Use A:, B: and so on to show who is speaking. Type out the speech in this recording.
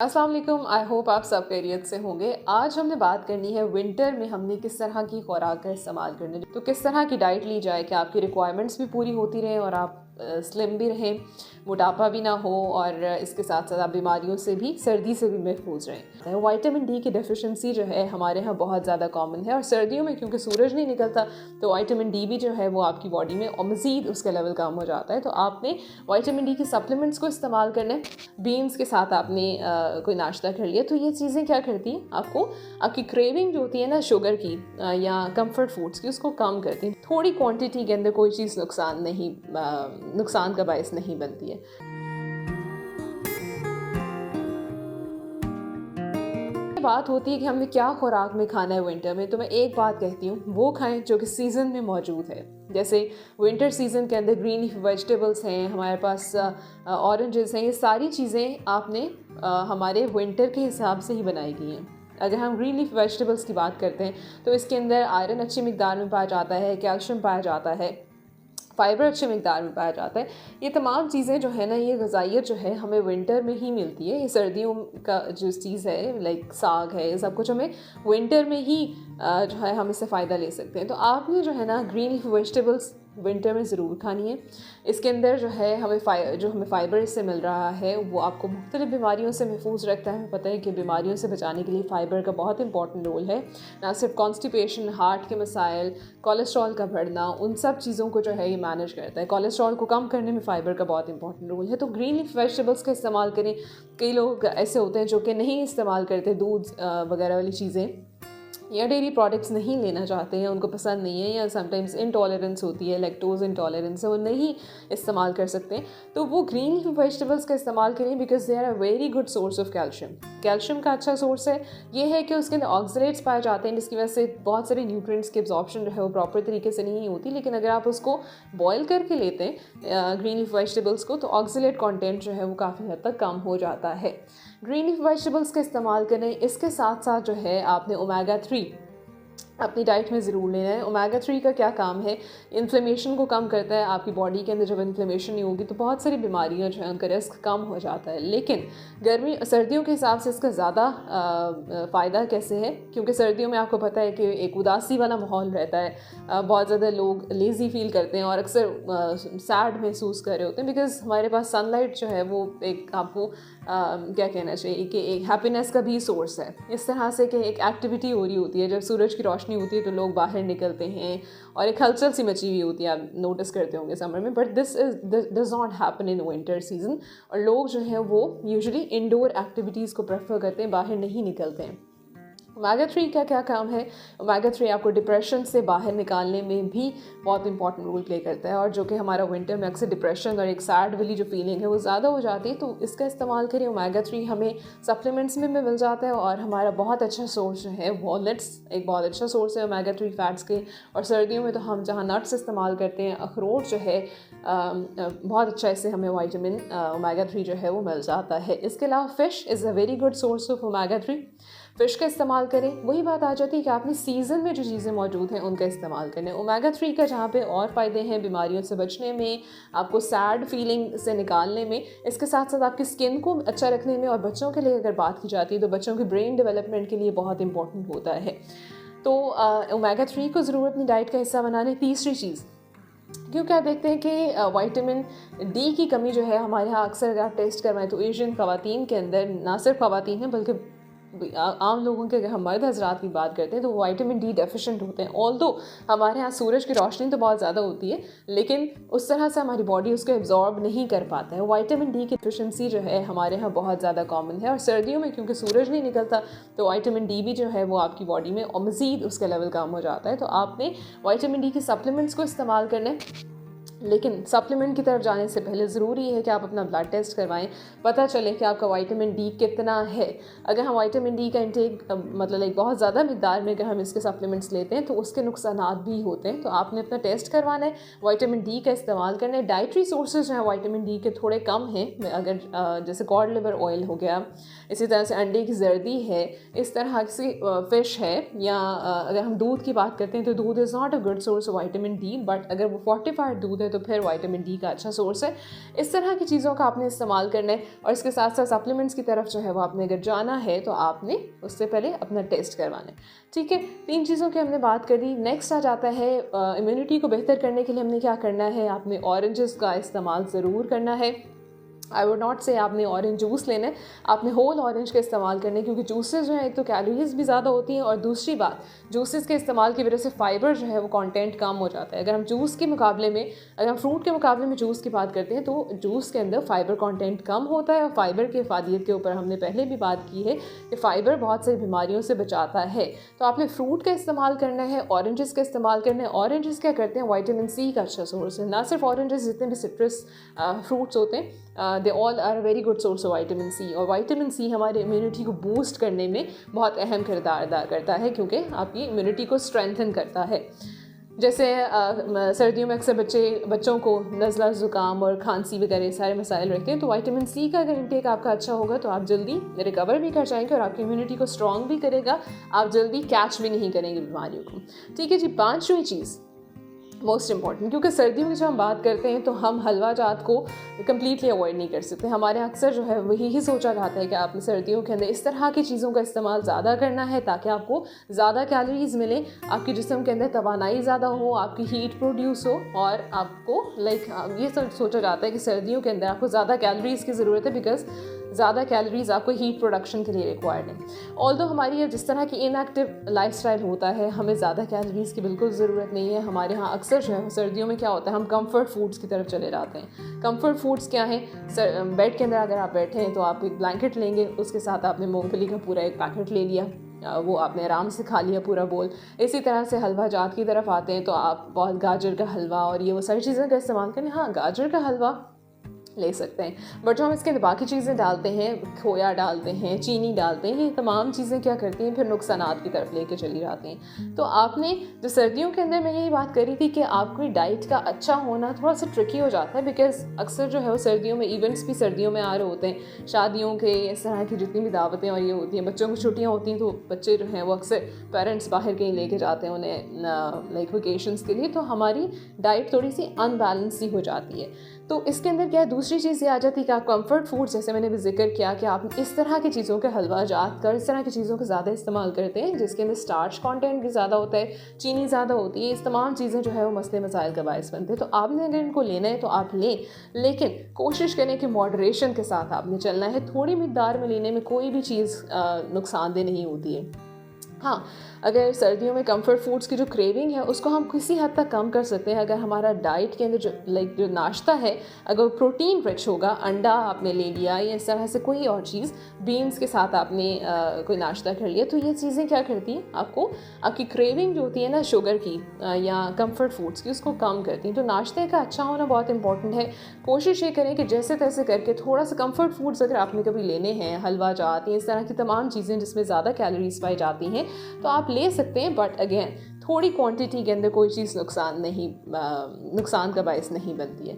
A: अस्सलाम वालेकुम। I hope आप सब खैरियत से होंगे। आज हमने बात करनी है विंटर में हमने किस तरह की खुराक का इस्तेमाल करने, तो किस तरह की डाइट ली जाए कि आपकी रिक्वायरमेंट्स भी पूरी होती रहें और आप स्लिम भी रहें, मोटापा भी ना हो और इसके साथ साथ आप बीमारियों से भी, सर्दी से भी महफूज रहें। विटामिन डी की डेफिशिएंसी जो है हमारे यहाँ बहुत ज़्यादा कॉमन है और सर्दियों में क्योंकि सूरज नहीं निकलता तो विटामिन डी भी जो है वो आपकी बॉडी में और मज़ीद उसका लेवल कम हो जाता है। तो आपने विटामिन डी के सप्लीमेंट्स को इस्तेमाल करना है। बीन्स के साथ आपने कोई नाश्ता कर लिया तो ये चीज़ें क्या करती हैं, आपको आपकी क्रेविंग जो होती है ना शुगर की या कंफर्ट फूड्स की, उसको कम करती हैं। थोड़ी क्वांटिटी के अंदर कोई चीज़ नुकसान का बायस नहीं बनती है। बात होती है कि हमने क्या खुराक में खाना है विंटर में, तो मैं एक बात कहती हूँ, वो खाएं जो कि सीज़न में मौजूद है। जैसे विंटर सीज़न के अंदर ग्रीन लीफ वेजिटेबल्स हैं, हमारे पास ऑरेंजेस हैं, ये सारी चीज़ें आपने हमारे विंटर के हिसाब से ही बनाई गई हैं। अगर हम ग्रीन लीफ वेजिटेबल्स की बात करते हैं तो इसके अंदर आयरन अच्छी मिकदार में पाया जाता है, कैल्शियम पाया जाता है, फाइबर अच्छे मिकदार में पाया जाता है। ये तमाम चीज़ें जो है ना, ये ग़िज़ाइयत जो है हमें विंटर में ही मिलती है। ये सर्दियों का जो चीज़ है लाइक साग है, ये सब कुछ हमें विंटर में ही जो है हम इससे फ़ायदा ले सकते हैं। तो आपने जो है ना ग्रीन लीफ वेजिटेबल्स विंटर में ज़रूर खानी है। इसके अंदर जो है हमें फ़ाइबर इससे मिल रहा है वो आपको मुख्तलिफ़ बीमारियों से महफूज रखता है। हमें पता है कि बीमारियों से बचाने के लिए फ़ाइबर का बहुत इंपॉर्टेंट रोल है। ना सिर्फ कॉन्स्टिपेशन, हार्ट के मसाइल, कोलेस्ट्रॉल का बढ़ना, उन सब चीज़ों को जो है ये मैनेज करता है। कोलेस्ट्रॉल को कम करने में फ़ाइबर का बहुत इंपॉर्टेंट रोल है। तो ग्रीन लीफ वेजिटेबल्स का इस्तेमाल करें। कई लोग ऐसे होते हैं जो कि नहीं इस्तेमाल करते दूध वगैरह वाली चीज़ें या डेयरी प्रोडक्ट्स नहीं लेना चाहते हैं, उनको पसंद नहीं है, या समटाइम्स इंटॉलरेंस होती है, लैक्टोज इंटॉलरेंस है, वो नहीं इस्तेमाल कर सकते, तो वो ग्रीन लीफ वेजिटेबल्स का इस्तेमाल करें because they are a very good source of calcium. Calcium का अच्छा सोर्स है। ये है कि उसके अंदर ऑक्सलेट्स पाए जाते हैं जिसकी वजह से बहुत सारे न्यूट्रिएंट्स की एब्जॉर्प्शन जो है वो प्रॉपर तरीके से नहीं होती। लेकिन अगर आप उसको बॉयल करके लेते हैं ग्रीन लीफ वेजिटेबल्स को, तो ऑक्सलेट कॉन्टेंट जो है वो काफ़ी हद तक कम हो जाता है। ग्रीन लीफ वेजिटेबल्स का इस्तेमाल करें। इसके साथ साथ जो है आपने ओमेगा 3 अपनी डाइट में ज़रूर लेना है। ओमेगा 3 का क्या काम है, इन्फ्लेमेशन को कम करता है। आपकी बॉडी के अंदर जब इन्फ्लेमेशन नहीं होगी तो बहुत सारी बीमारियां जो है उनका रिस्क कम हो जाता है। लेकिन सर्दियों के हिसाब से इसका ज़्यादा फ़ायदा कैसे है, क्योंकि सर्दियों में आपको पता है कि एक उदासी वाला माहौल रहता है, बहुत ज़्यादा लोग लेज़ी फील करते हैं और अक्सर सैड महसूस कर रहे होते हैं बिकॉज़ हमारे पास सनलाइट जो है वो एक आपको क्या कहना चाहिए कि एक हैप्पीनेस का भी सोर्स है। इस तरह से कि एक एक्टिविटी हो रही होती है, जब सूरज की रोशनी होती है तो लोग बाहर निकलते हैं और एक हलचल सी मची हुई होती है, आप नोटिस करते होंगे समर में। But this does not happen in winter season, और लोग जो हैं वो यूजुअली इंडोर एक्टिविटीज़ को प्रेफर करते हैं, बाहर नहीं निकलते हैं। ओमेगा 3 का क्या काम है, ओमेगा 3 आपको डिप्रेशन से बाहर निकालने में भी बहुत इंपॉर्टेंट रोल प्ले करता है, और जो कि हमारा विंटर में अक्सर डिप्रेशन और एक सैड वाली जो फीलिंग है वो ज़्यादा हो जाती है। तो इसका इस्तेमाल करें। ओमेगा 3 हमें सप्लीमेंट्स में भी मिल जाता है और हमारा बहुत अच्छा सोर्स जो है वॉलनट्स एक बहुत अच्छा सोर्स है ओमेगा 3 फैट्स के। और सर्दियों में तो हम जहाँ नट्स इस्तेमाल करते हैं, अखरोट जो है बहुत अच्छा, इससे हमें विटामिन ओमेगा 3 जो है वो मिल जाता है। इसके अलावा fish is a very good source of omega 3। Fish का इस्तेमाल करें। वही बात आ जाती है कि आपने सीज़न में जो चीज़ें मौजूद हैं उनका इस्तेमाल करें। ओमेगा 3 का जहाँ पे और फ़ायदे हैं बीमारियों से बचने में, आपको सैड फीलिंग से निकालने में, इसके साथ साथ आपकी स्किन को अच्छा रखने में, और बच्चों के लिए अगर बात की जाती है तो बच्चों के ब्रेन डेवलपमेंट के लिए बहुत इंपॉर्टेंट होता है। तो ओमेगा 3 को ज़रूर अपनी डाइट का हिस्सा बनाने। तीसरी चीज़, क्योंकि आप देखते हैं कि विटामिन डी की कमी जो है हमारे यहाँ अक्सर अगर आप टेस्ट करवाएं तो एशियन ख़वातीन के अंदर, ना सिर्फ ख़वातीन हैं बल्कि आम लोगों के, अगर हम मर्द हजरात की बात करते हैं तो विटामिन डी डेफिशिएंट होते हैं। ऑल्दो हमारे यहाँ सूरज की रोशनी तो बहुत ज़्यादा होती है लेकिन उस तरह से हमारी बॉडी उसको एब्जॉर्ब नहीं कर पाता है। विटामिन डी की डेफिशिएंसी जो है हमारे यहाँ बहुत ज़्यादा कॉमन है, और सर्दियों में क्योंकि सूरज नहीं निकलता तो विटामिन डी भी जो है वो आपकी बॉडी में और मज़ीद उसका लेवल कम हो जाता है। तो आपने विटामिन डी की सप्लीमेंट्स को इस्तेमाल करना है। लेकिन सप्लीमेंट की तरफ जाने से पहले ज़रूरी है कि आप अपना ब्लड टेस्ट करवाएं, पता चले कि आपका विटामिन डी कितना है। अगर हम विटामिन डी का इंटेक मतलब एक बहुत ज़्यादा मिकदार में अगर हम इसके सप्लीमेंट्स लेते हैं तो उसके नुकसानात भी होते हैं। तो आपने अपना टेस्ट करवाना है, विटामिन डी का इस्तेमाल करना है। डाइटरी सोर्सेज जो है विटामिन डी के थोड़े कम हैं, अगर जैसे कॉड लिवर ऑयल हो गया, इसी तरह से अंडे की जर्दी है, इस तरह से फ़िश है, या अगर हम दूध की बात करते हैं तो दूध is not a good source of vitamin D, but अगर वो फोर्टिफाइड दूध है हैं तो फिर विटामिन डी का अच्छा सोर्स है। इस तरह की चीज़ों का आपने इस्तेमाल करना है। और इसके साथ साथ सप्लीमेंट्स की तरफ जो है वो आपने अगर जाना है तो आपने उससे पहले अपना टेस्ट करवाना है। ठीक है, 3 चीज़ों की हमने बात कर दी। नेक्स्ट आ जाता है इम्यूनिटी को बेहतर करने के लिए हमने क्या करना है। आपने ऑरेंजेस का इस्तेमाल ज़रूर करना है। आई वुड नॉट से आपने ऑरेंज जूस लेना है, आपने होल ऑरेंज का इस्तेमाल करना है, क्योंकि जूसेस जो है एक तो कैलोरीज भी ज़्यादा होती हैं और दूसरी बात जूसेस के इस्तेमाल की वजह से फ़ाइबर जो है वो कंटेंट कम हो जाता है। अगर हम जूस के मुकाबले में, अगर हम फ्रूट के मुकाबले में जूस की बात करते हैं तो जूस के अंदर फ़ाइबर कंटेंट कम होता है। और फ़ाइबर की इफादियत के ऊपर हमने पहले भी बात की है कि फ़ाइबर बहुत सारी बीमारियों से बचाता है। तो आपने फ्रूट का इस्तेमाल करना है, ऑरेंजेस का इस्तेमाल करना है। ऑरेंजेस क्या करते हैं, विटामिन सी का अच्छा सोर्स है। ना सिर्फ ऑरेंजेस, जितने भी सिट्रस फ्रूट्स होते हैं they all are very good source of vitamin C. और विटामिन सी हमारी इम्यूनिटी को बूस्ट करने में बहुत अहम किरदार अदा करता है, क्योंकि आपकी इम्यूनिटी को स्ट्रेंथन करता है। जैसे सर्दियों में अक्सर बच्चों को नज़ला ज़ुकाम और खांसी वगैरह सारे मसाइल रहते हैं, तो विटामिन सी का अगर इंटेक आपका अच्छा होगा तो आप जल्दी रिकवर भी कर जाएंगे और आपकी इम्यूनिटी को स्ट्रॉन्ग भी करेगा। आप जल्दी कैच भी नहीं करेंगे बीमारियों को। ठीक है जी, 5वीं चीज़ मोस्ट इंपॉर्टेंट, क्योंकि सर्दियों की जब हम बात करते हैं तो हम हलवा जात को कम्प्लीटली अवॉइड नहीं कर सकते। हमारे अक्सर जो है वही ही सोचा जाता है कि आपने सर्दियों के अंदर इस तरह की चीज़ों का इस्तेमाल ज़्यादा करना है ताकि आपको ज़्यादा कैलोरीज मिले, आपके जिस्म के अंदर तवानाई ज़्यादा हो, आपकी हीट प्रोड्यूस हो और आपको ये सोचा जाता है कि सर्दियों के अंदर आपको ज़्यादा कैलोरीज़ की ज़रूरत है, बिकॉज ज़्यादा कैलोरीज आपको हीट प्रोडक्शन के लिए रिक्वायर्ड है। ऑल्दो हमारी जिस तरह की इनएक्टिव लाइफस्टाइल होता है, हमें ज़्यादा कैलोरीज़ की बिल्कुल ज़रूरत नहीं है। हमारे यहाँ अक्सर जो है सर्दियों में क्या होता है, हम कंफर्ट फूड्स की तरफ चले जाते हैं। कंफर्ट फूड्स क्या हैं, बेड के अंदर अगर आप बैठे हैं तो आप एक ब्लैंकेट लेंगे, उसके साथ आपने मूंगफली का पूरा एक पैकेट ले लिया, वो आपने आराम से खा लिया पूरा बोल। इसी तरह से हलवा जात की तरफ आते हैं तो आप बहुत गाजर का हलवा और ये वो सारी चीज़ें का इस्तेमाल करें। हाँ, गाजर का हलवा ले सकते हैं, बट जो हम इसके अंदर बाकी चीज़ें डालते हैं, खोया डालते हैं, चीनी डालते हैं, ये तमाम चीज़ें क्या करती हैं, फिर नुकसानात की तरफ लेके चली जाती हैं। तो आपने जो सर्दियों के अंदर मैं यही बात करी थी कि आपकी डाइट का अच्छा होना थोड़ा सा ट्रिकी हो जाता है, बिकॉज अक्सर जो है वो सर्दियों में इवेंट्स भी सर्दियों में आ रहे होते हैं, शादियों के, इस तरह की जितनी भी दावतें और ये होती हैं, बच्चों की छुट्टियाँ होती हैं, तो बच्चे जो हैं वो अक्सर पेरेंट्स बाहर कहीं लेके जाते हैं उन्हें लाइक वेकेशंस के लिए, तो हमारी डाइट थोड़ी सी अनबैलेंस सी हो जाती है। तो इसके अंदर क्या है, दूसरी चीज़ ये आ जाती है कि आप कंफर्ट फूड, जैसे मैंने भी जिक्र किया कि आप इस तरह की चीज़ों के हलवा जात कर, इस तरह की चीज़ों का ज़्यादा इस्तेमाल करते हैं जिसके अंदर स्टार्च कंटेंट भी ज़्यादा होता है, चीनी ज़्यादा होती है, इस तमाम चीज़ें जो है वो मसले मसाइल का बायस बनते हैं। तो आपने अगर इनको लेना है तो आप लें, लेकिन कोशिश करें कि मॉडरेशन के साथ आपने चलना है। थोड़ी मिकदार में लेने में कोई भी चीज़ नुकसानदेह नहीं होती है। हाँ, अगर सर्दियों में कंफर्ट फूड्स की जो क्रेविंग है उसको हम किसी हद तक कम कर सकते हैं अगर हमारा डाइट के अंदर जो नाश्ता है अगर प्रोटीन रिच होगा, अंडा आपने ले लिया या इस तरह से कोई और चीज़, बीन्स के साथ आपने कोई नाश्ता कर लिया, तो ये चीज़ें क्या करती हैं, आपको आपकी क्रेविंग जो होती है ना शुगर की या कंफर्ट फूड्स की, उसको कम करती हैं। तो नाश्ते का अच्छा होना बहुत इंपॉर्टेंट है। कोशिश ये करें कि जैसे तैसे करके थोड़ा सा कंफर्ट फूड्स अगर आपने कभी लेने हैं, हलवा जात या इस तरह की तमाम चीज़ें जिसमें ज़्यादा कैलोरीज पाई जाती हैं तो आप ले सकते हैं, बट अगेन थोड़ी क्वांटिटी के अंदर कोई चीज़ नुकसान का बायस नहीं बनती है।